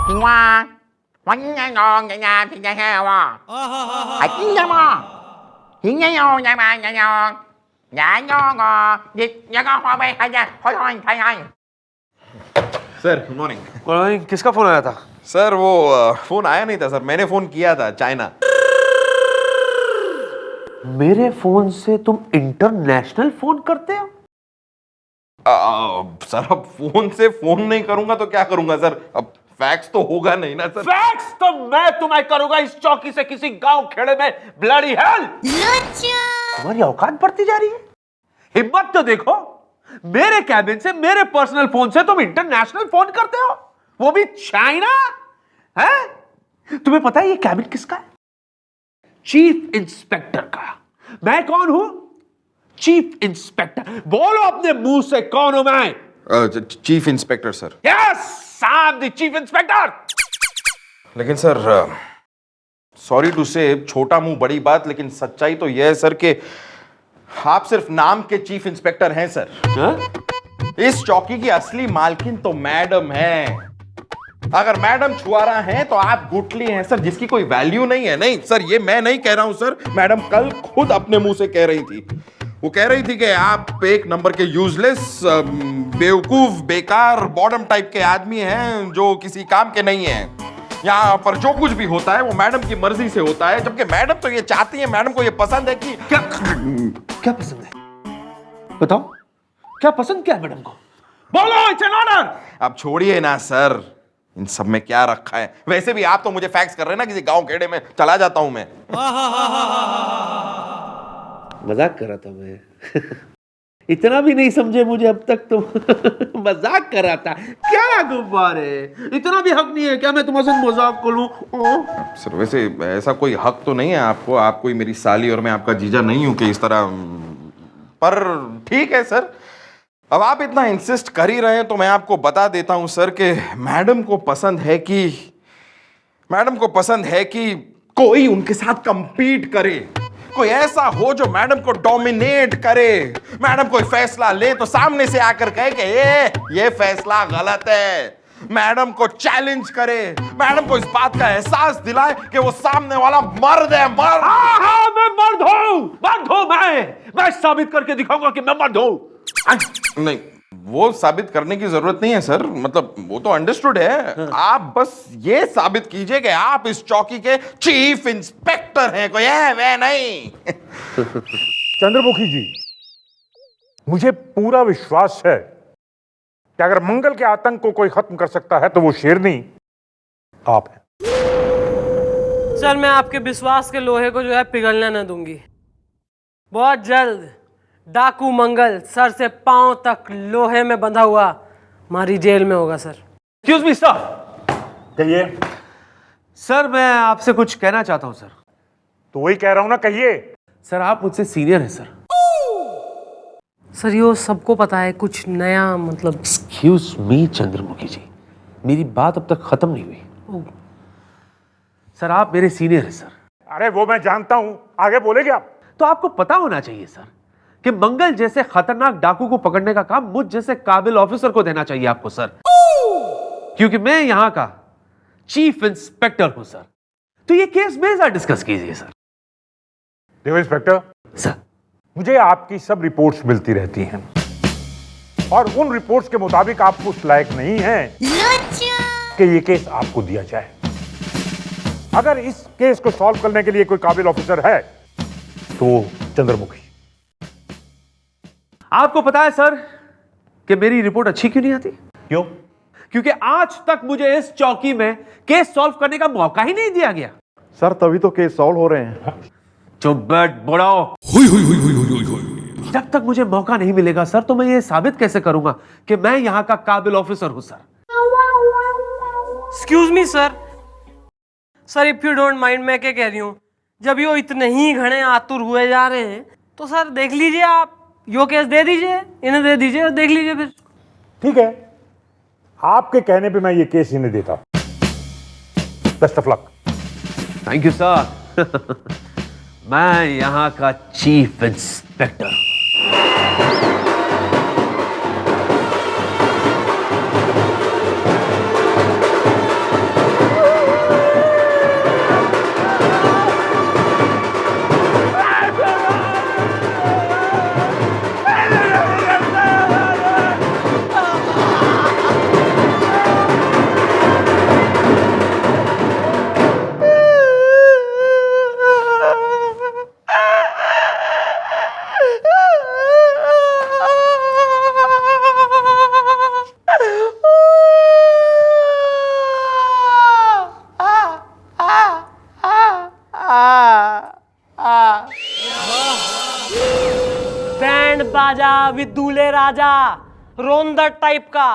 Thì ngoan Ngoan nghe ngon nhà nhà thì nhà heo à Hãy chín nha mà Hiện nha ngon nhà mà nhà ngon Dạ ngon Dịch nhà con hoa bê hay nha Thôi thôi thôi thôi sir good morning. Good किसका phone आया था? Sir वो phone आया नहीं था sir, मैंने phone किया था चाइना। मेरे फोन से तुम इंटरनेशनल फोन करते हो? सर अब फोन से फोन नहीं करूंगा तो क्या करूंगा सर, अब फैक्स तो होगा नहीं ना सर। फैक्स तो मैं तुम्हें करूंगा इस चौकी से किसी गांव खेड़े में। Bloody hell! तुम्हारी औकात बढ़ती जा रही है। हिम्मत तो देखो, मेरे कैबिन से मेरे पर्सनल फोन से तुम इंटरनेशनल फोन करते हो, वो भी चाइना है? तुम्हें पता है ये कैबिन किसका है? चीफ इंस्पेक्टर का। मैं कौन हूं? Chief inspector. बोलो अपने मुंह से, कौन हूं मैं? Chief inspector sir. Yes, I am the chief inspector. लेकिन सर सॉरी टू से, छोटा मुंह बड़ी बात, लेकिन सच्चाई तो यह है सर कि आप सिर्फ नाम के चीफ इंस्पेक्टर हैं सर। इस चौकी की असली मालकिन तो मैडम है। अगर मैडम छुआरा हैं तो आप गुटली हैं सर, जिसकी कोई वैल्यू नहीं है। नहीं सर, ये मैं नहीं कह रहा हूं सर, मैडम कल खुद अपने मुंह से कह रही थी। वो कह रही थी कि आप एक नंबर के यूजलेस, बेवकूफ, बेकार, बॉटम टाइप के आदमी हैं जो किसी काम के नहीं हैं। यहाँ पर जो कुछ भी होता है वो मैडम की मर्जी से होता है, जबकि मैडम तो ये चाहती है, मैडम को ये पसंद है कि क्या पसंद है? बताओ, क्या पसंद क्या है मैडम को? बोलो, इट्स एन ऑर्डर। अब छोड़िए ना सर, इन सब में क्या रखा है। वैसे भी आप तो मुझे फैक्स कर रहे हैं ना, किसी गांव खेड़े में चला जाता हूं मैं। मजाक कर रहा था मैं। इतना भी नहीं समझे मुझे अब तक तुम। मजाक कर रहा था क्या? गुब्बारे, इतना भी हक नहीं है क्या मैं तुम्हारे साथ मजाक करूं? सर वैसे ऐसा कोई हक तो नहीं है आपको, आप कोई मेरी साली और मैं आपका जीजा नहीं हूं कि इस तरह, पर ठीक है सर। अब आप इतना इंसिस्ट कर ही रहे हैं तो मैं आपको बता देता हूं सर कि मैडम को पसंद है कि कोई उनके साथ कंपीट करे, कोई ऐसा हो जो मैडम को डोमिनेट करे। मैडम कोई फैसला ले तो सामने से आकर कहे कि ये फैसला गलत है। मैडम को चैलेंज करे, मैडम को इस बात का एहसास दिलाए कि वो सामने वाला मर्द है। मर्द? हाँ, मैं मर्द हूं। मैं साबित करके दिखाऊंगा कि मैं मर्द हूं। नहीं, वो साबित करने की जरूरत नहीं है सर, मतलब वो तो अंडरस्टूड है। आप बस ये साबित कीजिए कि आप इस चौकी के चीफ इंस्पेक्टर हैं, कोई है वे नहीं। चंद्रमुखी जी, मुझे पूरा विश्वास है कि अगर मंगल के आतंक को कोई खत्म कर सकता है तो वो शेरनी आप हैं। सर, मैं आपके विश्वास के लोहे को जो है पिघलने न दूंगी। बहुत जल्द डाकू मंगल सर से पांव तक लोहे में बंधा हुआ हमारी जेल में होगा सर। Excuse me sir. कहिए। सर, मैं आपसे कुछ कहना चाहता हूं सर। तो वही कह रहा हूं ना, कहिए। सर, आप मुझसे सीनियर हैं सर। सर, ये सबको पता है, कुछ नया मतलब। एक्सक्यूज मी चंद्रमुखी जी, मेरी बात अब तक खत्म नहीं हुई। सर, आप मेरे सीनियर हैं सर। अरे वो मैं जानता हूं, आगे बोलेगे आप। तो आपको पता होना चाहिए सर कि मंगल जैसे खतरनाक डाकू को पकड़ने का काम मुझ जैसे काबिल ऑफिसर को देना चाहिए आपको सर, क्योंकि मैं यहां का चीफ इंस्पेक्टर हूं सर। तो ये केस मेरे साथ डिस्कस कीजिए सर। देखो इंस्पेक्टर, सर, मुझे आपकी सब रिपोर्ट्स मिलती रहती हैं और उन रिपोर्ट्स के मुताबिक आप उस लायक नहीं हैं कि ये केस आपको दिया जाए। अगर इस केस को सॉल्व करने के लिए कोई काबिल ऑफिसर है तो चंद्रमुखी। आपको पता है सर कि मेरी रिपोर्ट अच्छी क्यों नहीं आती? क्यों? क्योंकि आज तक मुझे इस चौकी में केस सॉल्व करने का मौका ही नहीं दिया गया। सर तभी तो केस सॉल्व हो रहे हैं। चुप बैठ बुढ़ाओ। जब तक मुझे मौका नहीं मिलेगा सर, तो मैं ये साबित कैसे करूंगा कि मैं यहां का काबिल ऑफिसर हूं sir? Excuse me sir. Sir, if you don't mind, मैं क्या कह रही हूँ, जब यो इतने ही घने आतुर हुए जा रहे हैं तो सर देख लीजिए, आप यो केस दे दीजिए, इन्हें दे दीजिए और देख लीजिए फिर। ठीक है, आपके कहने पे मैं ये केस इन्हें देता। Best of luck. Thank you sir. मैं यहां का चीफ इंस्पेक्टर। राजा विद दूल्हे राजा, रोंदर टाइप का।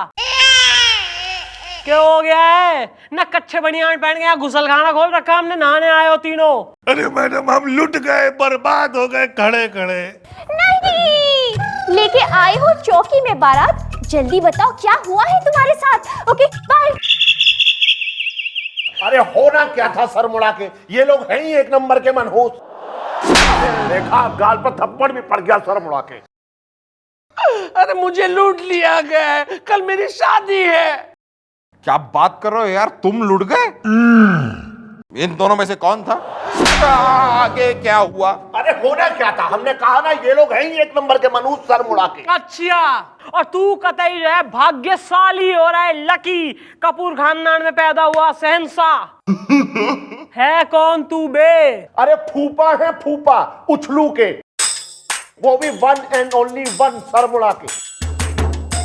क्या हो गया है? ना कच्चे बनियान पहन के घुसल खाना खोल रखा हमने, नहाने आए हो तीनों। अरे मैडम हम लुट गए, बर्बाद हो गए खड़े खड़े। नहीं, लेके आए हो चौकी में बारात, जल्दी बताओ क्या हुआ है तुम्हारे साथ। Okay bye. अरे होना क्या था सर मुड़ा के, ये लोग हैं ही एक नंबर के मनहूस। देखा गाल पर थप्पड़ भी पड़ गया सर मुड़ा के। अरे मुझे लूट लिया गया है, कल मेरी शादी है। क्या बात कर रहे हो यार, तुम लुट गए? इन दोनों में से कौन था? आगे क्या हुआ? अरे होना क्या था, हमने कहा ना ये लोग हैं ही एक नंबर के मनहूस सर मुड़ा के। अच्छा, और तू कतई जो है भाग्यशाली हो रहा है, लकी, कपूर खानदान में पैदा हुआ शहंशाह। है कौन तू बे? अरे फूफा है फूफा, उछलू के, वो भी one and only one sir मुड़ा के।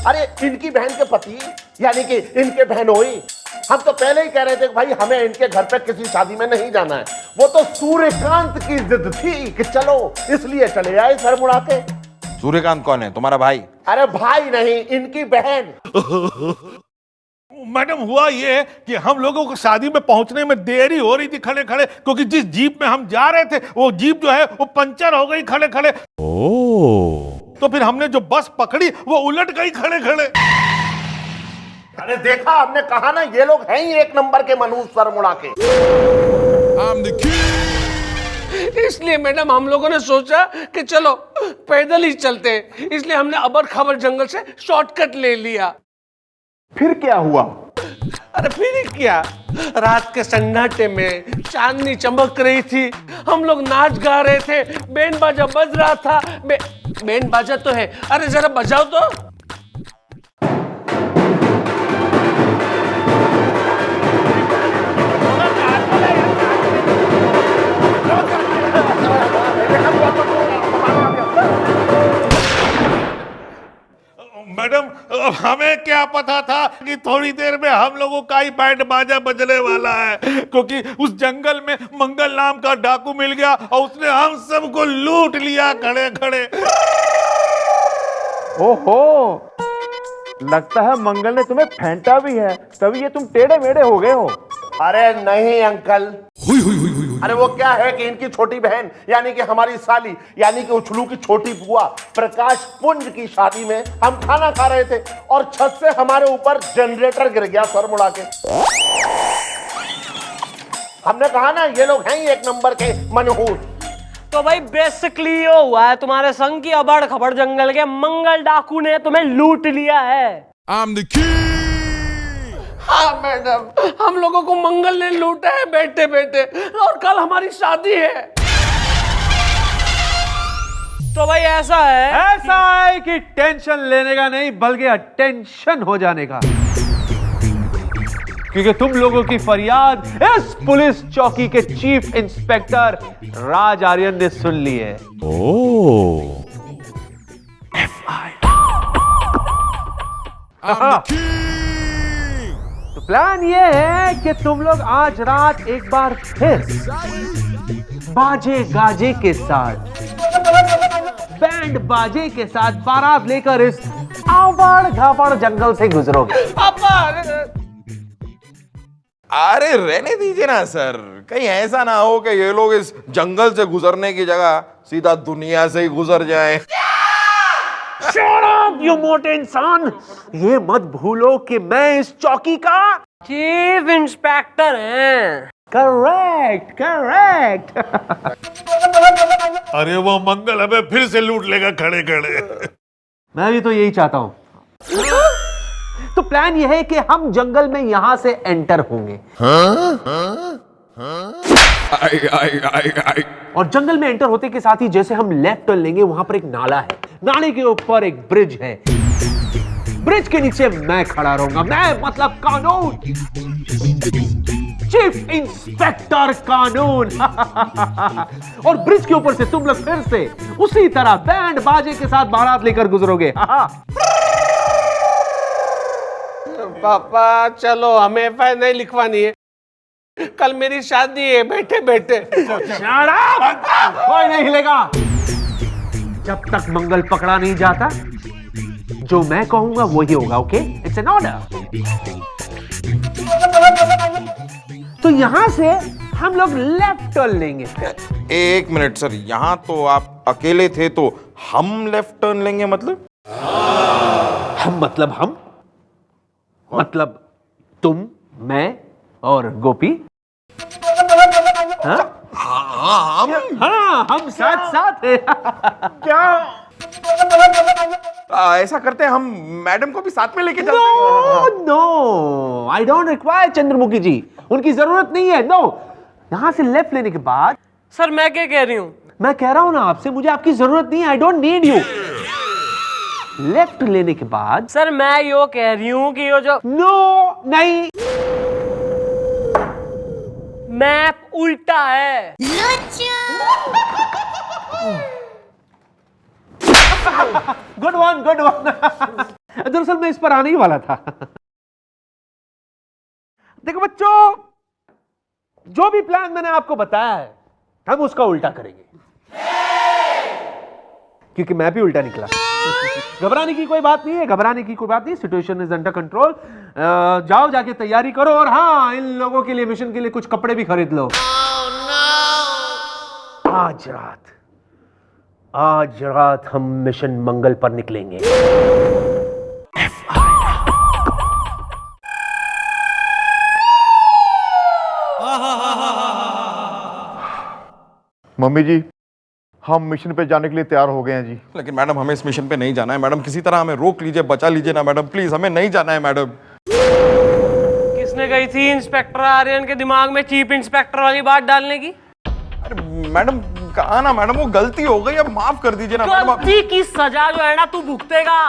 अरे इनकी बहन के पति यानी कि इनके बहनोई, हम तो पहले ही कह रहे थे कि भाई हमें इनके घर पे किसी शादी में नहीं जाना है। वो तो सूर्यकांत की जिद थी कि चलो, इसलिए चले आए सर मुड़ा के। सूर्यकांत कौन है? तुम्हारा भाई? अरे भाई नहीं, इनकी बहन। मैडम हुआ ये कि हम लोगों को शादी में पहुंचने में देरी हो रही थी खड़े खड़े, क्योंकि जिस जीप में हम जा रहे थे वो जीप जो है वो पंचर हो गई खड़े खड़े। तो फिर हमने जो बस पकड़ी वो उलट गई खड़े खड़े। अरे देखा, हमने कहा ना ये लोग हैं ही एक नंबर के मनहूस सर मुड़ा के। इसलिए मैडम हम लोगों ने सोचा कि चलो पैदल ही चलते हैं, इसलिए हमने अबर खबर जंगल से शॉर्टकट ले लिया। फिर क्या हुआ? अरे फिर क्या, रात के सन्नाटे में चांदनी चमक रही थी, हम लोग नाच गा रहे थे, बैंड बाजा बज रहा था। बैंड बाजा तो है, अरे जरा बजाओ तो। मैडम हमें क्या पता था कि थोड़ी देर में हम लोगों का ही बैंड बाजा बजने वाला है, क्योंकि उस जंगल में मंगल नाम का डाकू मिल गया और उसने हम सबको लूट लिया खड़े खड़े। ओहो, लगता है मंगल ने तुम्हें फेंटा भी है, तभी ये तुम टेढ़े मेढ़े हो गए हो। अरे नहीं अंकल, अरे वो क्या है कि इनकी छोटी बहन यानी कि हमारी साली यानी कि उछलू की छोटी बुआ प्रकाश पुंज की शादी में हम खाना खा रहे थे और छत से हमारे ऊपर जनरेटर गिर गया सर मुड़ा के। हमने कहा ना ये लोग हैं ही एक नंबर के मनहूस। तो भाई बेसिकली ये हुआ है तुम्हारे संग की अबड़ खबड़ जंगल के मंगल डाकू ने तुम्हें लूट लिया है। हाँ मैडम, हम लोगों को मंगल ने लूटा है बैठे बैठे, और कल हमारी शादी है। तो भाई ऐसा है कि टेंशन लेने का नहीं बल्कि अटेंशन हो जाने का, क्योंकि तुम लोगों की फरियाद इस पुलिस चौकी के चीफ इंस्पेक्टर राज आर्यन ने सुन ली है। तो प्लान ये है कि तुम लोग आज रात एक बार फिर बाजे गाजे के साथ, बैंड बाजे के साथ बारात लेकर इस आवाड़ घावाड़ जंगल से गुजरोगे। अरे रहने दीजिए ना सर, कहीं ऐसा ना हो कि ये लोग इस जंगल से गुजरने की जगह सीधा दुनिया से ही गुजर जाएं। Shut up, you मोटे इंसान, ये मत भूलो कि मैं इस चौकी का चीफ इंस्पेक्टर हैं। Correct correct. अरे वो मंगल हमें फिर से लूट लेगा खड़े खड़े। मैं भी तो यही चाहता हूं। तो प्लान यह है कि हम जंगल में यहां से एंटर होंगे। और जंगल में एंटर होते के साथ ही जैसे हम लेफ्ट टर्न लेंगे, वहां पर एक नाला है, नाले के ऊपर एक ब्रिज है, ब्रिज के नीचे मैं खड़ा रहूंगा, मैं मतलब कानून, चीफ इंस्पेक्टर कानून। और ब्रिज के ऊपर से तुम लोग फिर से उसी तरह बैंड बाजे के साथ बारात लेकर गुजरोगे। पापा चलो, हमें एफआईआर नहीं लिखवानी है, कल मेरी शादी है बैठे बैठे। कोई नहीं हिलेगा। जब तक मंगल पकड़ा नहीं जाता, जो मैं कहूंगा वही होगा। Okay, it's an order. तो यहां से हम लोग लेफ्ट टर्न लेंगे। एक मिनट सर, यहाँ तो आप अकेले थे तो हम लेफ्ट टर्न लेंगे मतलब? हम मतलब तुम, मैं और गोपी। हाँ? हम साथ साथ हैं। क्या ऐसा करते हैं, हम मैडम को भी साथ में लेके चलते हैं? No, I don't require Chandramukhi ji, उनकी जरूरत नहीं है। नो, यहां से लेफ्ट लेने के बाद। सर मैं क्या कह रही हूँ? मैं कह रहा हूं ना आपसे, मुझे आपकी जरूरत नहीं है। I don't need you. Left लेने के बाद। सर मैं यो कह रही हूँ कि यो जो नो नहीं, मैप उल्टा है। Good one, good one. दरअसल मैं इस पर आने ही वाला था। देखो बच्चों, जो भी प्लान मैंने आपको बताया है, हम उसका उल्टा करेंगे, क्योंकि मैं भी उल्टा निकला। घबराने की कोई बात नहीं है, घबराने की कोई बात नहीं। Situation is under control. जाओ, जाके तैयारी करो, और हाँ, इन लोगों के लिए, मिशन के लिए कुछ कपड़े भी खरीद लो। आज रात हम मिशन मंगल पर निकलेंगे। मम्मी जी, हम मिशन पे जाने के लिए तैयार हो गए हैं जी। लेकिन मैडम, हमें इस मिशन पे नहीं जाना है मैडम, किसी तरह हमें रोक लीजिए, बचा लीजिए ना मैडम, प्लीज, हमें नहीं जाना है मैडम। किसने कही थी इंस्पेक्टर आर्यन के दिमाग में चीफ इंस्पेक्टर वाली बात डालने की? अरे मैडम, कहा ना मैडम, वो गलती हो गई, अब माफ कर दीजिए ना मैडम। गलती की सजा जो है ना तू भुगतेगा,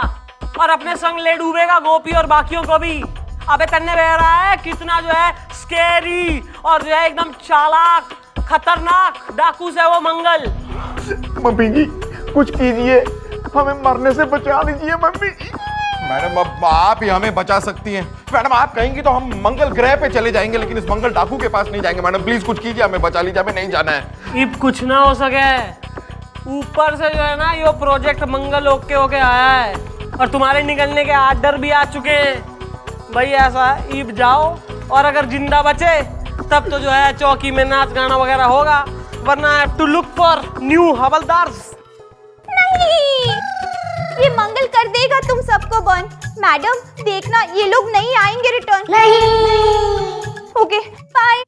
और अपने संग ले डूबेगा गोपी और बाकियों को भी। अबे तन्ने बह रहा है कितना जो है स्कैरी और जो है एकदम चालाक खतरनाक डाकू से वो मंगल। मम्मी जी, कुछ कीजिए, हमें मरने से बचा लीजिए मम्मी जी। मैडम, अब आप ही हमें बचा सकती हैं मैडम, आप कहेंगी तो हम मंगल ग्रह पे चले जाएंगे, लेकिन इस मंगल डाकू के पास नहीं जाएंगे मैडम, प्लीज कुछ कीजिए, हमें बचा लीजिए, हमें नहीं जाना है। अब कुछ ना हो सके, ऊपर से जो है ना यो प्रोजेक्ट मंगल ओके होके आया है, और तुम्हारे निकलने के आर्डर भी आ चुके हैं। भाई ऐसा है, ईब जाओ, और अगर जिंदा बचे तब तो जो है चौकी में नाच गाना वगैरह होगा, वरना I have to look for new हवलदार्स। नहीं, ये मंगल कर देगा तुम सबको बंद। मैडम देखना, ये लोग नहीं आएंगे रिटर्न। नहीं। Okay, bye.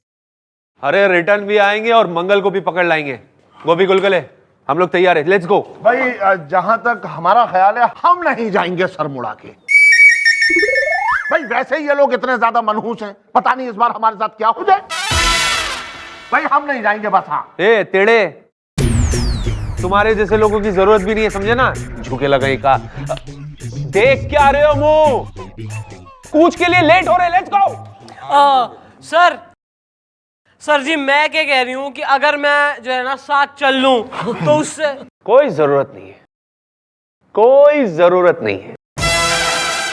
अरे रिटर्न भी आएंगे और मंगल को भी पकड़ लाएंगे। गोपी गुलगुले, हम लोग तैयार है, लेट्स गो। भाई जहां तक हमारा ख्याल है, हम नहीं जाएंगे सर मुड़ा के। भाई वैसे ही ये लोग इतने ज्यादा मनहूस हैं, पता नहीं इस बार हमारे साथ क्या हो जाए। भाई हम नहीं जाएंगे बस। हाँ ए तेड़े, तुम्हारे जैसे लोगों की जरूरत भी नहीं है, समझे ना? झुके लगाई का। देख क्या रहे हो मुंह? कूच के लिए लेट हो रहे, लेट्स गो। सर जी, मैं क्या कह रही हूँ कि अगर मैं जो है ना साथ चल लूं तो उससे कोई जरूरत नहीं है, कोई जरूरत नहीं है।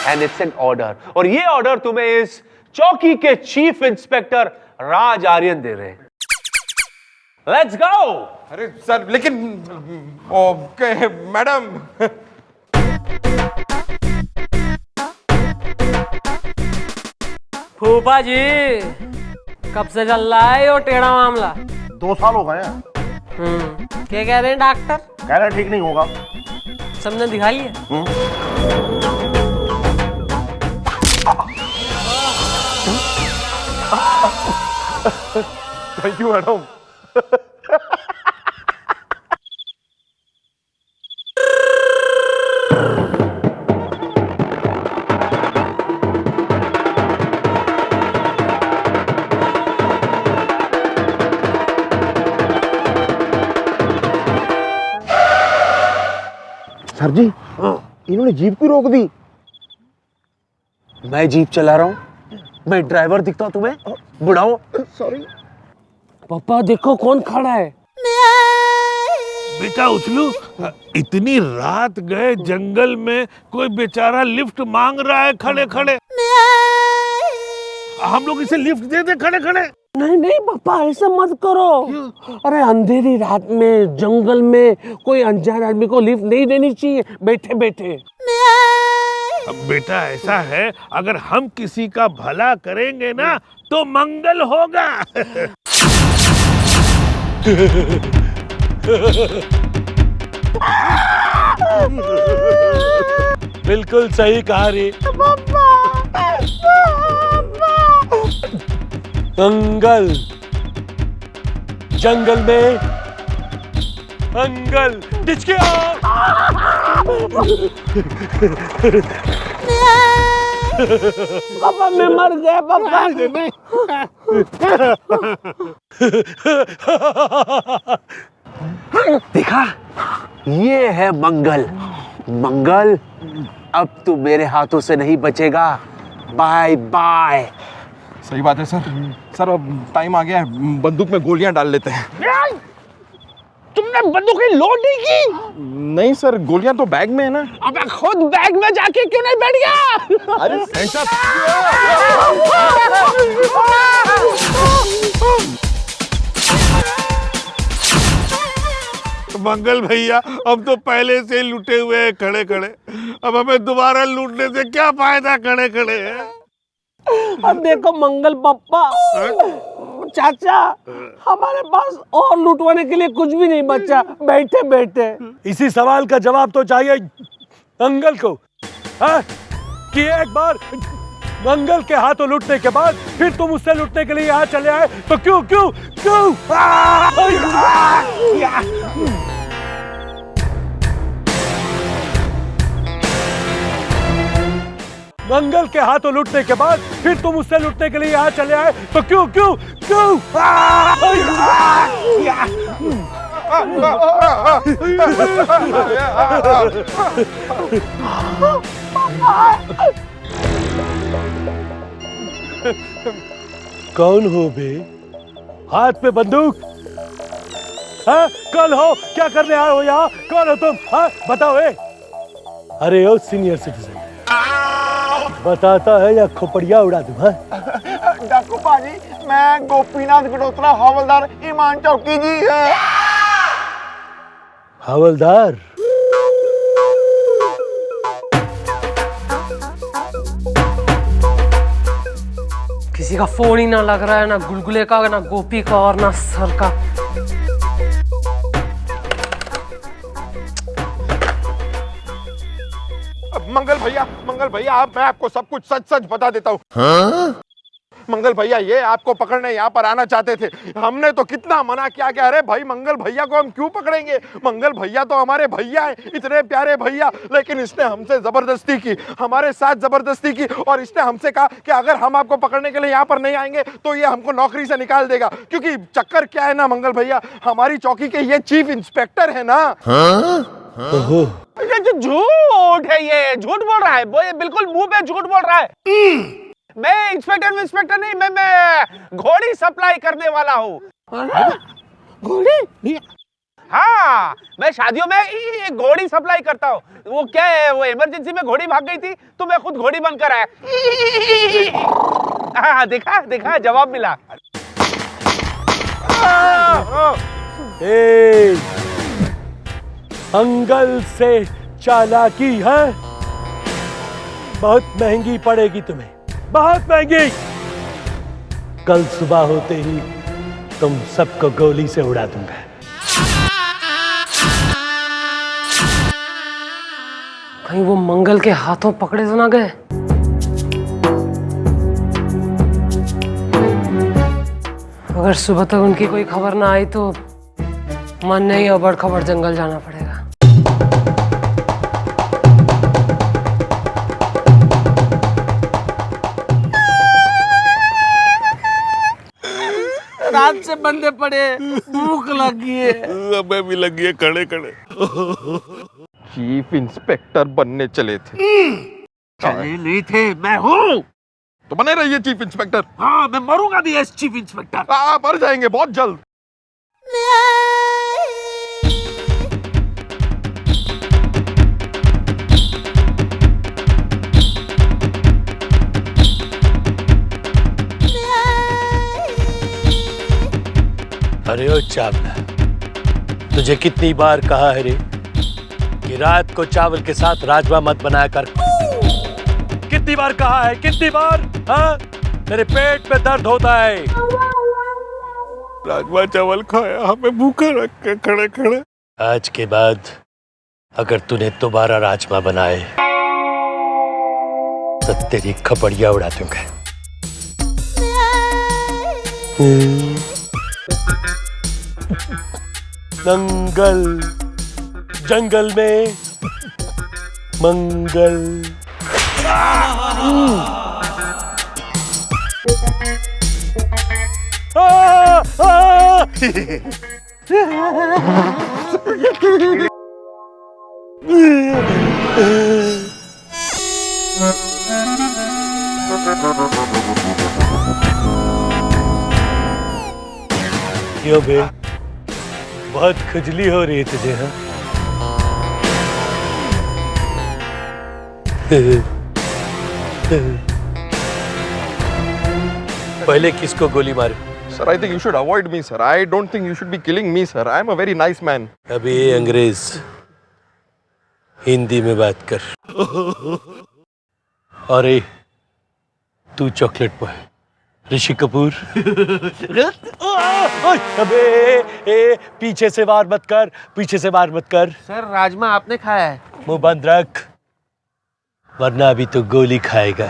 एंड इट्स एन ऑर्डर, और ये ऑर्डर तुम्हें इस चौकी के चीफ इंस्पेक्टर राज आर्यन दे रहे हैं। Let's go. अरे सर, लेकिन ओके मैडम। फूफा जी, कब से चल रहा है ये टेढ़ा मामला? 2 साल हो गए हैं। क्या कह रहे हैं डॉक्टर? कह रहे ठीक नहीं होगा। सबने दिखा लिया? Thank you madam. सर जी, इन्होंने जीप क्यों रोक दी? मैं जीप चला रहा हूं, मैं ड्राइवर दिखता हूं तुम्हें? बुढ़ाओ, सॉरी। पापा देखो कौन खड़ा है। बेटा उछलू, इतनी रात गए जंगल में, कोई बेचारा लिफ्ट मांग रहा है खड़े खड़े। हम लोग इसे लिफ्ट दे दे खड़े खड़े। नहीं नहीं पापा, ऐसा मत करो। अरे अंधेरी रात में जंगल में कोई अनजान आदमी को लिफ्ट नहीं देनी चाहिए बैठे बैठे। अब बेटा ऐसा है, अगर हम किसी का भला करेंगे ना तो मंगल होगा। बिल्कुल सही कहा रे। मंगल जंगल में मंगल पापा मैं मर गया पापा। देखा, ये है मंगल। मंगल अब तू मेरे हाथों से नहीं बचेगा। Bye bye. सही बात है सर। सर अब टाइम आ गया है, बंदूक में गोलियां डाल लेते हैं। तुमने बंदूकें लोड नहीं की? नहीं सर, गोलियां तो बैग में है ना। अबे खुद बैग में जाके क्यों नहीं बैठ गया? अरे सेंटर मंगल भैया अब तो पहले से लुटे हुए हैं खड़े खड़े, अब हमें दोबारा लूटने से क्या फायदा खड़े खड़े हैं। अब देखो मंगल पापा, चाचा, हमारे पास और लूटवाने के लिए कुछ भी नहीं बचा बैठे बैठे। इसी सवाल का जवाब तो चाहिए मंगल को, हाँ? कि एक बार मंगल के हाथों लूटने के बाद फिर तुम उससे लूटने के लिए यहाँ चले आए, तो क्यों क्यों क्यों? मंगल के हाथों लूटने के बाद फिर तुम उससे लूटने के लिए यहाँ चले आए, तो क्यों क्यों क्यों? कौन हो बे? हाथ में बंदूक? हाँ, कौन हो? क्या करने आए हो यहाँ? कौन हो तुम? हाँ, बताओ। अरे ओ सीनियर सिटीजन, बताता है या खोपड़िया उड़ा दूं? हाँ? डाकू पाजी, मैं गोपीनाथ गडोत्रा हवलदार ईमान चौकी जी है। हवलदार? किसी का फोन ही ना लग रहा है, ना गुलगुले का, ना गोपी का और ना सर का। मंगल भैया आप, मैं आपको सब कुछ सच सच बता देता हूँ। हाँ? मंगल भैया ये आपको पकड़ने यहाँ पर आना चाहते थे, हमने तो कितना मना किया कि अरे भाई मंगल भैया को हम क्यों पकड़ेंगे, मंगल भैया तो हमारे भैया हैं, इतने प्यारे भैया। लेकिन इसने हमसे जबरदस्ती की, हमारे साथ जबरदस्ती की, और इसने हमसे कहा कि अगर हम आपको पकड़ने के लिए यहाँ पर नहीं आएंगे तो ये हमको नौकरी से निकाल देगा। क्योंकि चक्कर क्या है ना मंगल भैया, हमारी चौकी के ये चीफ इंस्पेक्टर है ना। झूठ है, ये झूठ बोल रहा है, वो ये बिल्कुल मुंह पे झूठ बोल रहा है। मैं इंस्पेक्टर नहीं, मैं घोड़ी सप्लाई करने वाला हूँ। घोड़ी? हाँ, मैं शादियों में एक घोड़ी सप्लाई करता हूँ। वो क्या है, वो इमरजेंसी में घोड़ी भाग गई थी तो मैं खुद घोड़ी बनकर आया। हाँ, देखा जवाब मिला। मंगल से चालाकी है, बहुत महंगी पड़ेगी तुम्हें, बहुत महंगी। कल सुबह होते ही तुम सबको गोली से उड़ा दूंगा। कहीं वो मंगल के हाथों पकड़े तो ना गए? अगर सुबह तक उनकी कोई खबर ना आई तो मन नहीं, अबड़ खबर जंगल जाना पड़ेगा। रात से बंदे पड़े, भूख लगी है। हमें भी लगी है खड़े खड़े। चीफ इंस्पेक्टर बनने चले थे। चले नहीं थे, मैं हूँ। तो बने रहिए चीफ इंस्पेक्टर। हाँ, मैं मरूंगा भी एज चीफ इंस्पेक्टर। आप मर जाएंगे बहुत जल्द। अरे ओ चावला, तुझे कितनी बार कहा है रे कि रात को चावल के साथ राजमा मत बनाया कर। कितनी बार कहा है, कितनी बार? हाँ, तेरे पेट में दर्द होता है। राजमा चावल खाया हमें भूखा रख के खड़े खड़े। आज के बाद अगर तूने दोबारा राजमा बनाए तो तेरी खपड़िया उड़ा दूंगा। मंगल, जंगल में मंगल। क्यों बे, बहुत खुजली हो रही है तुझे? हाँ, पहले किसको गोली मारे? Sir, I think you should avoid me, sir. I don't think you should be killing me, sir. I am a very nice man. अभी ये अंग्रेज, हिंदी में बात कर। अरे तू चॉकलेट बॉय, ऋषि कपूर। अबे पीछे से वार मत कर, पीछे से वार मत कर। सर राजमा आपने खाया है। मुंह बंद रख, वरना अभी तो गोली खाएगा।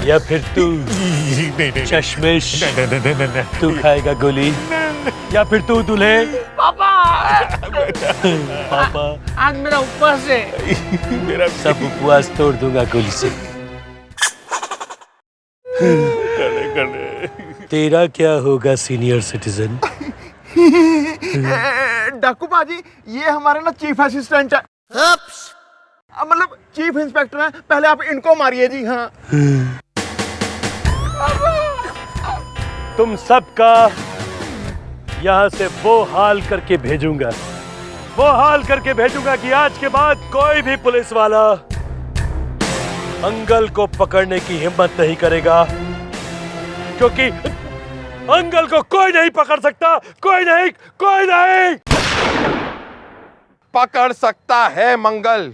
या फिर तू चश्मिश, तू खाएगा गोली, या फिर तू दूल्हे। पापा पापा आज मेरा उपवास है। सब उपवास तोड़ दूंगा गोली से। तेरा क्या होगा सीनियर सिटीजन? डाकू बाजी, ये हमारे ना चीफ असिस्टेंट है, मतलब चीफ इंस्पेक्टर है। पहले आप इनको मारिए जी। हाँ, तुम सबका यहां से वो हाल करके भेजूंगा, वो हाल करके भेजूंगा कि आज के बाद कोई भी पुलिस वाला अंगल को पकड़ने की हिम्मत नहीं करेगा, क्योंकि अंगल को कोई नहीं पकड़ सकता। कोई नहीं, कोई नहीं पकड़ सकता है। मंगल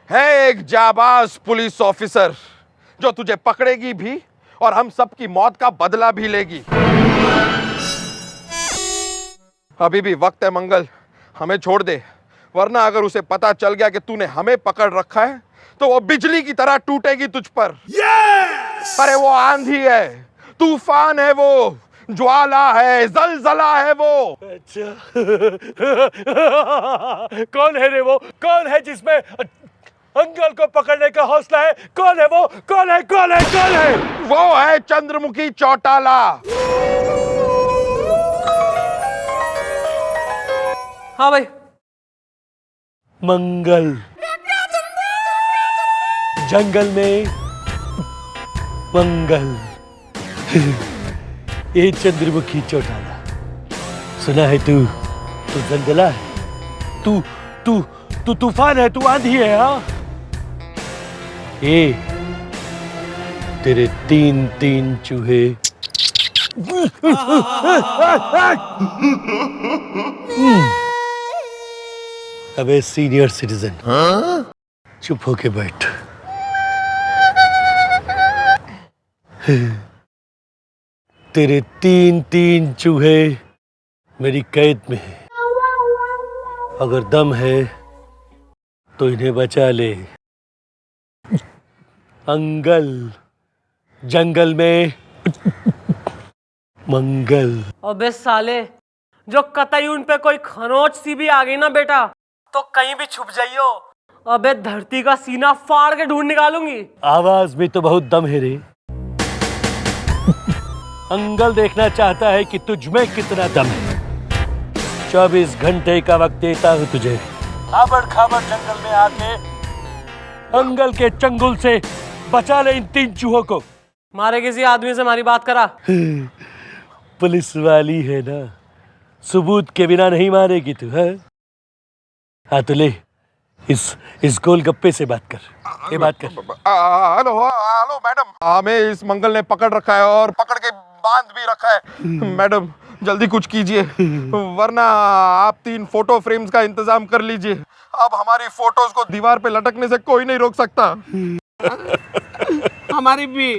है एक जाबाज पुलिस ऑफिसर जो तुझे पकड़ेगी भी और हम सबकी मौत का बदला भी लेगी। अभी भी वक्त है मंगल, हमें छोड़ दे, वरना अगर उसे पता चल गया कि तूने हमें पकड़ रखा है तो वो बिजली की तरह टूटेगी तुझ पर। yes! अरे वो आंधी है, तूफान है, वो ज्वाला है, जलजला है वो। अच्छा कौन है रे वो? कौन है जिसमें अंगल को पकड़ने का हौसला है? कौन है वो? कौन है? कौन है? कौन है? वो है चंद्रमुखी चौटाला। हाँ भाई। मंगल, जंगल में मंगल। ये चंद्रमुखी चौटाला, सुना है तू जलजला है, तू तूफान है, तू आंधी है। हाँ, ये तेरे तीन चूहे अबे सीनियर सिटीजन, चुप होके बैठ। तेरे तीन चूहे मेरी कैद में है। अगर दम है तो इन्हें बचा ले। अंगल, जंगल में मंगल। अबे साले, जो कतई उन पे कोई खरोंच सी भी आ गई ना बेटा, तो कहीं भी छुप जाइयो। अबे धरती का सीना फाड़ के ढूंढ निकालूंगी। आवाज में तो बहुत दम है रे। अंगल देखना चाहता है कि तुझ में कितना दम है। 24 घंटे का वक्त देता हूं तुझे। आबड़ खाबड़ जंगल में आके अंगल के चंगुल से बचा ले इन 3 चूहों को। मारे किसी आदमी से हमारी बात करा। पुलिस वाली है ना, सबूत के बिना नहीं मारेगी तू है? हाँ तो ले, इस गोलगप्पे से बात कर, ये बात कर। हेलो हेलो मैडम, हमें इस मंगल ने पकड़ रखा है और पकड़ के बांध भी रखा है। मैडम जल्दी कुछ कीजिए, वरना आप 3 फोटो फ्रेम्स का इंतजाम कर लीजिए। अब हमारी फोटोज को दीवार पे लटकने से कोई नहीं रोक सकता। हमारी भी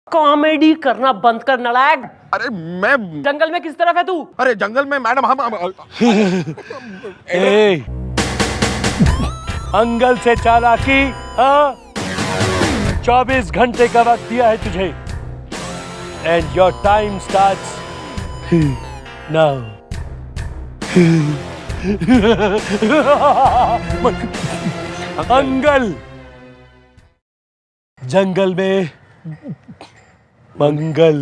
कॉमेडी करना बंद कर नलायक। अरे मैं जंगल में किस तरफ है तू? अरे जंगल में मैडम हम ए, अंगल से चालाकी, हाँ? 24 घंटे का वक्त दिया है तुझे, and your time starts now. अंगल, जंगल में मंगल।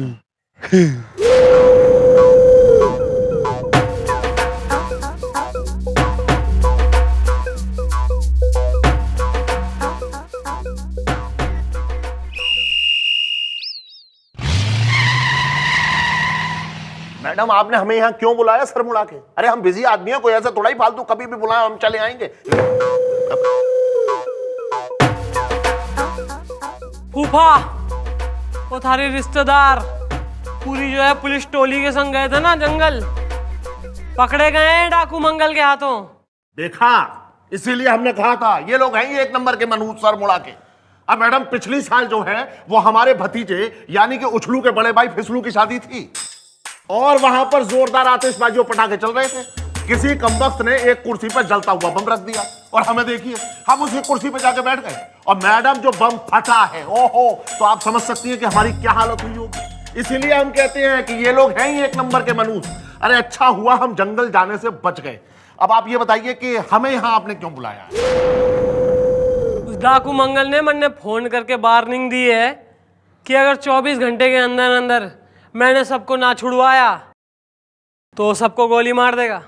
मैडम आपने हमें यहाँ क्यों बुलाया सर मुड़ा के? अरे हम बिजी आदमी हैं, कोई ऐसा थोड़ा ही फालतू कभी भी बुलाए हम चले आएंगे। फूफा, वो थारे रिश्तेदार पूरी जो है पुलिस टोली के संग गए थे ना जंगल, पकड़े गए हैं डाकू मंगल के हाथों। देखा, इसीलिए हमने कहा था ये लोग हैं ही 1 नंबर के मनहूस सर मुड़ा के। अब मैडम पिछली साल जो है वो हमारे भतीजे यानी कि उछलू के बड़े भाई फिसलू की शादी थी और वहां पर जोरदार आतिशबाजी और पटाखे चल रहे थे। किसी कमबख्त ने एक कुर्सी पर जलता हुआ बम रख दिया और हमें देखिए हम उसी कुर्सी पर जाके बैठ गए और मैडम जो बम फटा है, ओहो, तो आप समझ सकती हैं कि हमारी क्या हालत हुई होगी। इसीलिए हम कहते हैं कि ये लोग हैं ही 1 नंबर के मनहूस। अरे अच्छा हुआ हम जंगल जाने से बच गए। अब आप ये बताइए कि हमें यहां आपने क्यों बुलाया? उस डाकू मंगल ने मन ने फोन करके वार्निंग दी है कि अगर 24 घंटे के अंदर अंदर मैंने सबको ना छुड़वाया तो सबको गोली मार देगा।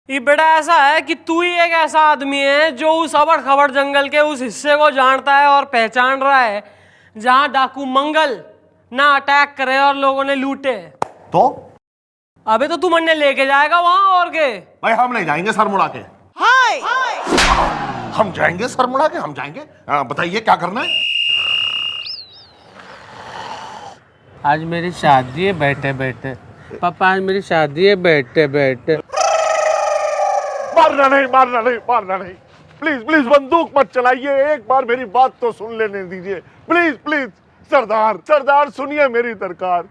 ये बेटा ऐसा है कि तू ही एक ऐसा आदमी है जो उस अबड़ खबड़ जंगल के उस हिस्से को जानता है और पहचान रहा है जहां डाकू मंगल ना अटैक करे और लोगों ने लूटे। तो अबे तो तू मन लेके जाएगा वहां और के? भाई हम नहीं जाएंगे सर मुड़ा के। हम जाएंगे सर मुड़ा के, हम जाएंगे। बताइए क्या करना है? आज मेरी शादी है बैठे बैठे। पापा आज मेरी शादी है बैठे बैठे। मारना नहीं, मारना नहीं, मारना नहीं। प्लीज प्लीज बंदूक मत चलाइए, एक बार मेरी बात तो सुन लेने दीजिए। प्लीज प्लीज सरदार, सरदार सुनिए मेरी दरकार।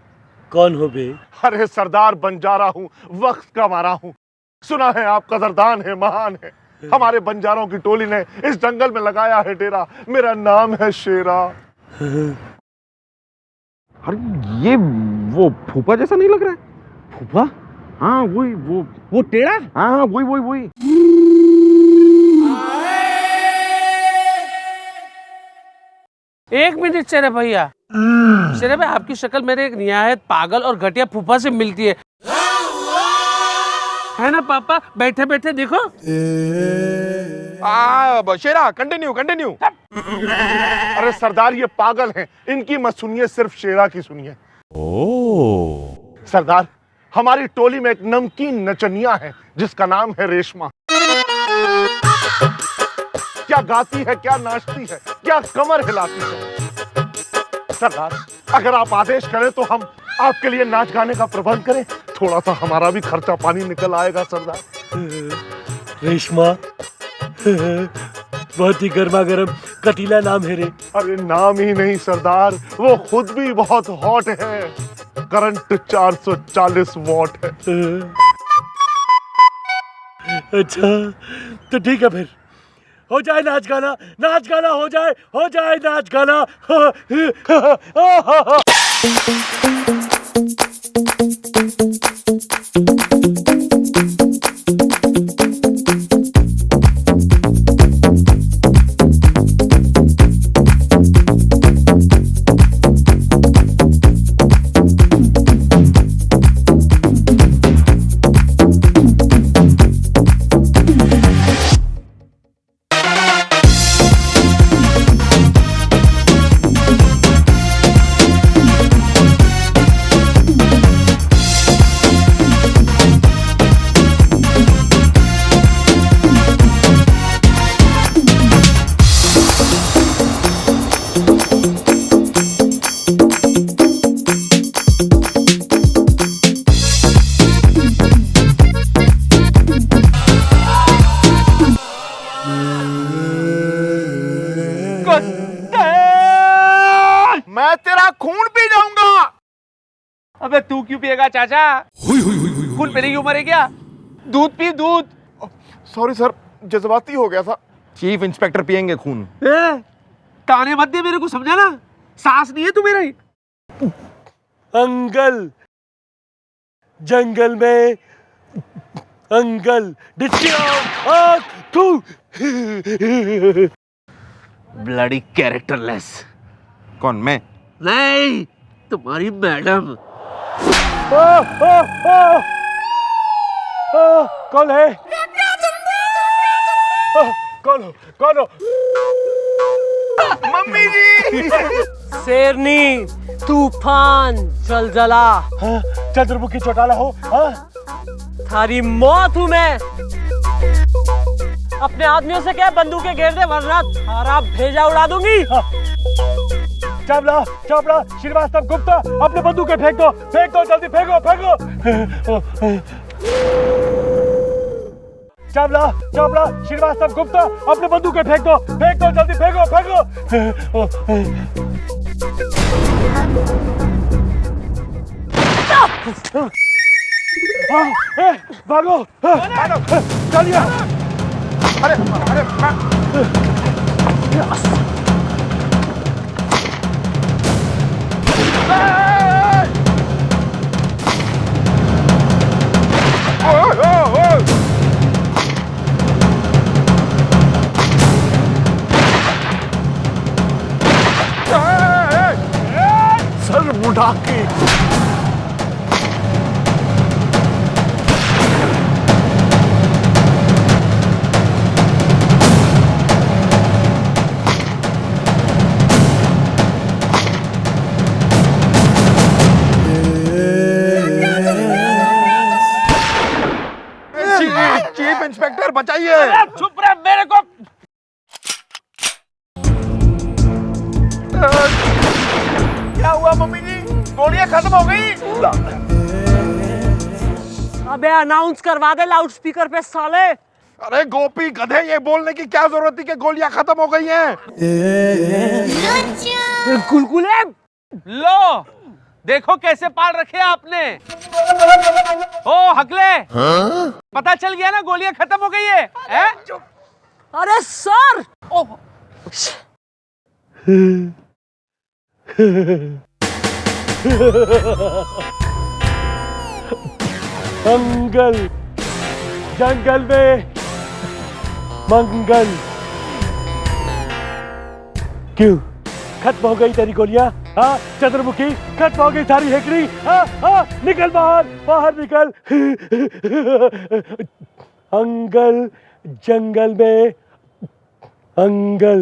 कौन हो बे? अरे सरदार बंजारा हूँ, वक्त का मारा हूँ। सुना है आप कदरदान है, महान है। हमारे बंजारों की टोली ने इस जंगल में लगाया है डेरा। मेरा नाम है शेरा। अरे ये वो फूफा जैसा नहीं लग रहा है? फूफा? हाँ वही, वो टेढ़ा? हाँ वही वही वही। एक मिनट चेहरे भैया, चेहरे भाई आपकी शक्ल मेरे एक निहायत पागल और घटिया फूफा से मिलती है ना पापा? बैठे बैठे देखो। शेरा कंटिन्यू कंटिन्यू। अरे सरदार ये पागल हैं, इनकी मत सुनिए, सिर्फ शेरा की सुनिए। सरदार हमारी टोली में एक नमकीन नचनिया है जिसका नाम है रेशमा। क्या गाती है, क्या नाचती है, क्या कमर हिलाती है। सरदार अगर आप आदेश करें तो हम आपके लिए नाच गाने का प्रबंध करें, थोड़ा सा हमारा भी खर्चा पानी निकल आएगा सरदार। रेशमा बहुत ही गर्मा गर्म कटीला नाम है रे। अरे नाम ही नहीं सरदार, वो खुद भी बहुत हॉट है। करंट 440 वॉट है। अच्छा तो ठीक है, फिर हो जाए नाच गाना, नाच गाना हो जाए नाच गाना। मैं तेरा खून पी जाऊंगा। अबे तू क्यों पिएगा चाचा? खून पीने की उम्र है क्या? दूध पी दूध। सॉरी सर, जज्बाती हो गया था। चीफ इंस्पेक्टर पियेंगे खून। ताने मत दे मेरे को, समझा ना? सांस नहीं है तू मेरा ही। अंकल, जंगल में अंकल ब्लडी कैरेक्टरलेस। कौन, मैं? नहीं, तुम्हारी मैडम। कौन है? कौन हो? मम्मी जी। शेरनी, तूफान, जलजला, चंद्रमुखी चौटाला हो। थारी मौत हूं मैं। अपने आदमियों से क्या बंदूकें घेर दे, वरना थारा भेजा उड़ा दूंगी। चावला, श्रीवास्तव, गुप्ता, अपने बंदूकें फेंक दो, जल्दी फेंको। चावला, श्रीवास्तव, गुप्ता, अपने बंदूकें फेंक दो, जल्दी फेंको। भागो, चलिए। सर मुड़ा के। चीफ इंस्पेक्टर बचाइए। चुप रहे मेरे को। क्या हुआ मम्मी जी? गोलियां खत्म हो गई? अबे अनाउंस करवा दे लाउड स्पीकर पे साले। अरे गोपी गधे, ये बोलने की क्या जरूरत थी कि गोलियां खत्म हो गई हैं? गुलगुले, लो देखो कैसे पाल रखे आपने। ओ हकले, पता चल गया ना गोलियां खत्म हो गई है? अरे सर। अंकल, जंगल में मंगल। क्यों खत्म हो गई तेरी गोलियां? हाँ चंद्रमुखी, खत्म हो गई सारी हेकड़ी। हाँ, निकल बाहर निकल। अंकल, जंगल में अंकल।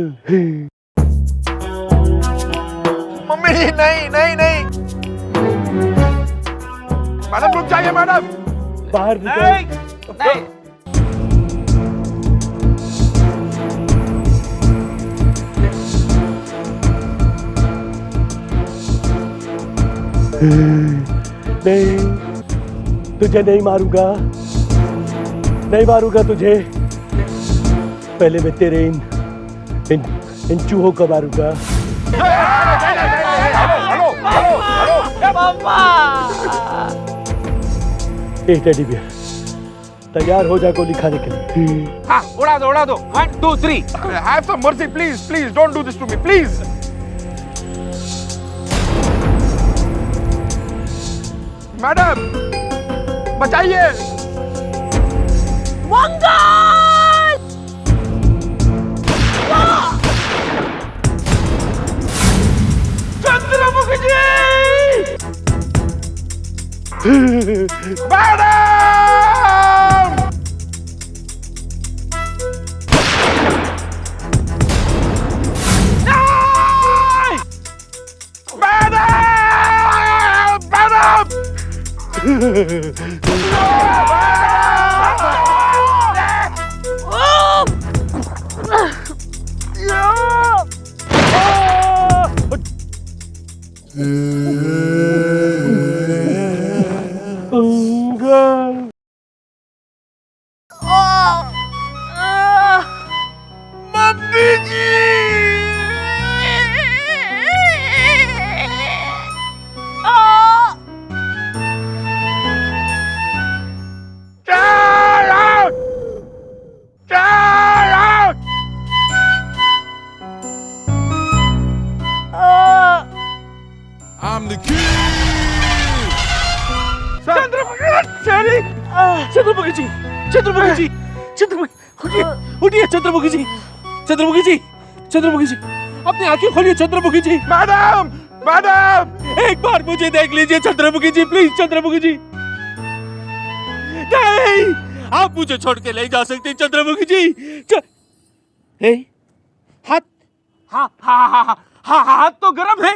मम्मी जी नहीं। मैडम रुक जाइए मैडम। बाहर निकल। नहीं। नहीं, तुझे नहीं मारूंगा तुझे। पहले मैं तेरे इन चूहों को मारूंगा। टेडी बियर, तैयार हो जा गोली खाने के लिए। हाँ, उड़ा दो 1 2 3। Have some mercy, please, don't do this to me, please. Madam बचाइए। मंगल! चंद्रमुखी जी! मैडम! मम्मी जी! चंद्रमुखी जी, चंद्रमुखी जी, चंद्रमुखी, उठिए चंद्रमुखी जी, चंद्रमुखी जी, चंद्रमुखी जी, अपनी आंखें खोलिए चंद्रमुखी जी। मैडम, मैडम, एक बार मुझे देख लीजिए चंद्रमुखी जी, प्लीज चंद्रमुखी जी। नहीं, आप मुझे छोड़ के नहीं जा सकते चंद्रमुखी जी। हाथ, हाथ तो गर्म है।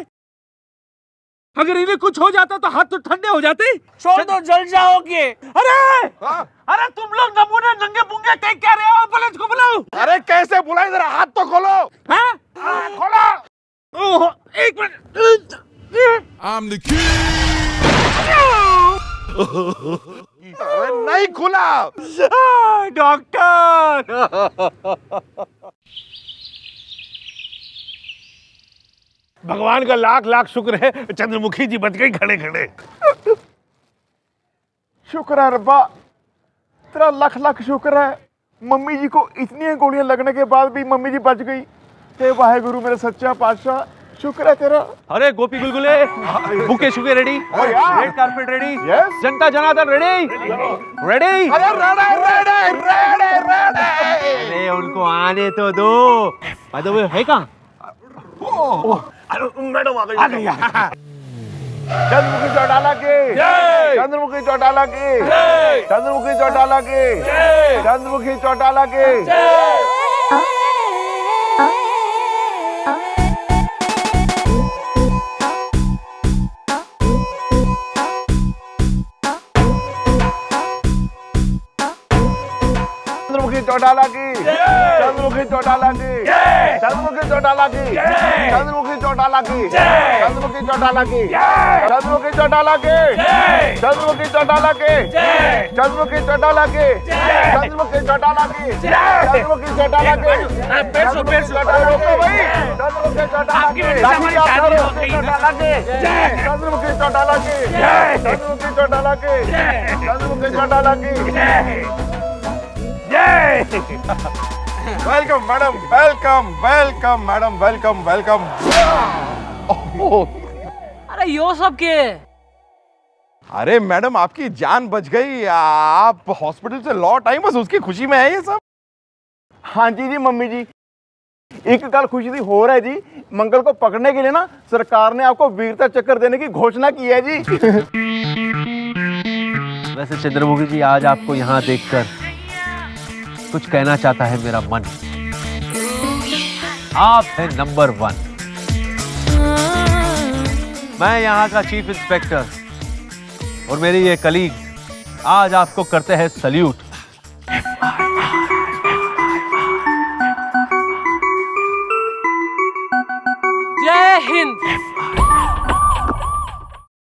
अगर इन्हें कुछ हो जाता तो हाथ तो ठंडे हो जाते। छोड़ दो, जल जाओगे। अरे अरे तुम लोग नमूने नंगे पुंगे टेक क्या रहे हो? पुलिस को बुलाओ। अरे कैसे बुलाए, जरा हाथ तो खोलो। हाँ? खोलो। ओह, एक मिनट। अरे नहीं खुला। डॉक्टर। भगवान का लाख लाख शुक्र है, चंद्रमुखी जी बच गई खड़े खड़े। शुक्र है रब्बा, तेरा लाख लाख शुक्र है। मम्मी जी को इतनी गोलियां लगने के बाद भी मम्मी जी बच गई। हे वाहेगुरु मेरे सच्चा पातशाह, शुक्र है तेरा। अरे गोपी गुलगुले, बुके शुके ready, red carpet ready, Yes. जनता जनार्दन रेडी, रेडी। अरे रेडे रेडे रेडे रेडे। अरे उनको आने तो दो। बाय द वे है कहाँ? मैडम आ गई। चंद्रमुखी चौटाला के, चंद्रमुखी चौटाला के, चंद्रमुखी चौटाला के, चंद्रमुखी चौटाला के। चंद्रमुखी चौटाला की, चंद्रमुखी चौटाला की, चंद्रमुखी चौटाला की, चंद्रमुखी चौटाला की, चंद्रमुखी चौटाला की, चंद्रमुखी चौटाला की, चंद्रमुखी चौटाला की, चंद्रमुखी चौटाला की, चंद्रमुखी चौटाला की, चंद्रमुखी चौटाला की। चंद्रमुखी चौटाला रोको भाई, चंद्रमुखी चौटाला की, चंद्रमुखी चौटाला की, चंद्रमुखी चौटाला की, चंद्रमुखी चौटाला की, चंद्रमुखी चौटाला की। Welcome madam, welcome welcome madam, welcome welcome. अरे यो सब के? अरे मैडम, आपकी जान बच गई। आप हॉस्पिटल से लौट आई, बस उसकी खुशी में है ये सब। हाँ जी मम्मी जी, एक गल खुशी दी हो रहा है जी, मंगल को पकड़ने के लिए ना सरकार ने आपको वीरता चक्कर देने की घोषणा की है जी। वैसे चंद्रमुखी जी, आज आपको यहाँ देखकर कुछ कहना चाहता है मेरा मन। आप हैं नंबर 1। मैं यहाँ का चीफ इंस्पेक्टर और मेरी ये कलीग आज आपको करते हैं सल्यूट। जय हिंद।